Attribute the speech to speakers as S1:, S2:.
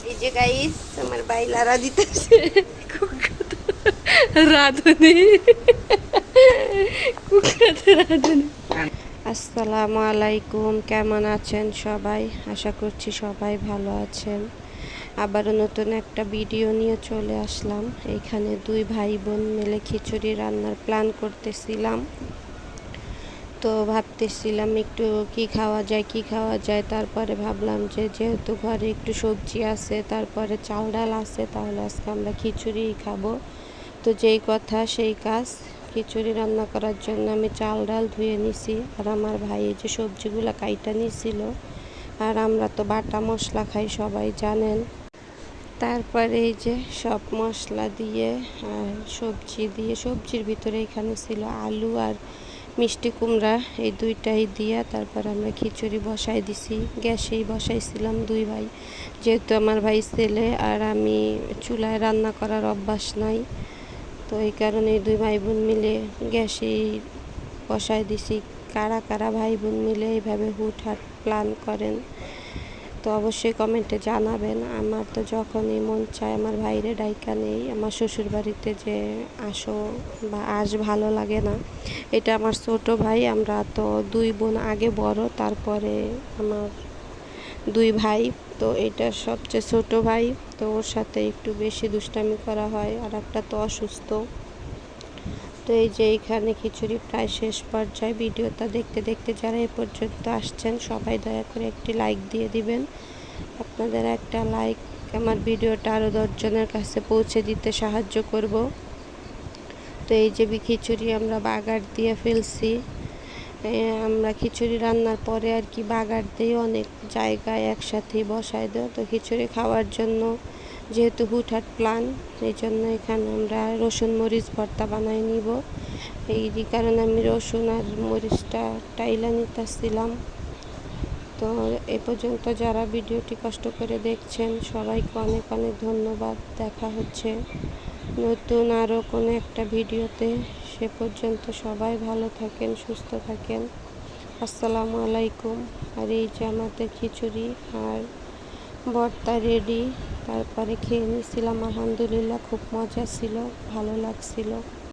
S1: এই যে গাইস আমার ভাই লারা দিতেছে রাধুনি কুকাতে রাধুনি। আসসালামু আলাইকুম, কেমন আছেন সবাই? আশা করছি সবাই ভালো আছেন। আবারও নতুন একটা ভিডিও নিয়ে চলে আসলাম। এখানে দুই ভাই বোন মিলে খিচুড়ি রান্নার প্ল্যান করতেছিলাম। তো ভাবতেছিলাম একটু কি খাওয়া যায়, তারপরে ভাবলাম যে যেহেতু ঘরে একটু সবজি আছে, তারপরে চাল ডাল আছে, তাহলে আজকে আমরা খিচুড়িই খাবো। তো যেই কথা সেই কাজ, খিচুড়ি রান্না করার জন্য আমি চাল ডাল ধুয়ে নিছি, আর আমার ভাই এই যে সবজিগুলো কাইটা নিছিল। আর আমরা তো বাটা মশলা খাই, সবাই জানেন। তারপরে এই যে সব মশলা দিয়ে আর সবজি দিয়ে, সবজির ভিতরে এখানে ছিল আলু আর মিষ্টি কুমড়া, এই দুইটাই দিয়া তারপর আমরা খিচুড়ি বসাই দিছি। গ্যাসেই বসাইছিলাম দুই ভাই, যেহেতু আমার ভাই ছেলে আর আমি চুলায় রান্না করার অভ্যাস নাই, তো এই কারণে দুই ভাই বোন মিলে গ্যাসেই বসাই দিছি। কারা কারা ভাই বোন মিলে এইভাবে হুটহাট প্ল্যান করেন তো অবশ্যই কমেন্টে জানাবেন। আমার তো যখনই মন চায় আমার ভাইরে ডাইকা নেই আমার শ্বশুর বাড়িতে, যে আসো বা ভালো লাগে না। এটা আমার ছোট ভাই, আমরা তো দুই বোন আগে বড়, তারপরে আমার দুই ভাই। তো এটা সবচেয়ে ছোট ভাই, তো ওর সাথে একটু বেশি দুষ্টামি করা হয়, আর একটা তো অসুস্থ। তো এই যে এইখানে খিচুড়ি প্রায় শেষ পর্যায়ে। ভিডিওটা দেখতে দেখতে যারা এ পর্যন্ত আসছেন সবাই দয়া করে একটি লাইক দিয়ে দিবেন। আপনাদের একটা লাইক আমার ভিডিওটা আরও 10 জনের কাছে পৌঁছে দিতে সাহায্য করব। তো এই যে খিচুড়ি আমরা বাগার দিয়ে ফেলছি। আমরা খিচুড়ি রান্নার পরে আর কি বাগার দিই অনেক জায়গায় একসাথেই বসায় দেয়। তো খিচুড়ি খাওয়ার জন্য যেহেতু হুটহাট প্ল্যান, এই জন্য এখানে আমরা রসুন মরিচ ভর্তা বানাই নিব। এই কারণে আমি রসুন আর মরিচটা টাইলা নিতেছিলাম। তো এ পর্যন্ত যারা ভিডিওটি কষ্ট করে দেখছেন সবাইকে অনেক অনেক ধন্যবাদ। দেখা হচ্ছে নতুন আরও কোনো একটা ভিডিওতে। সে পর্যন্ত সবাই ভালো থাকেন, সুস্থ থাকেন। আসসালামু আলাইকুম। আর এই যে আমাদের খিচুড়ি আর ভর্তা রেডি, তারপরে খেয়ে নিয়েছিলাম, আলহামদুলিল্লাহ খুব মজা ছিল, ভালো লাগছিল।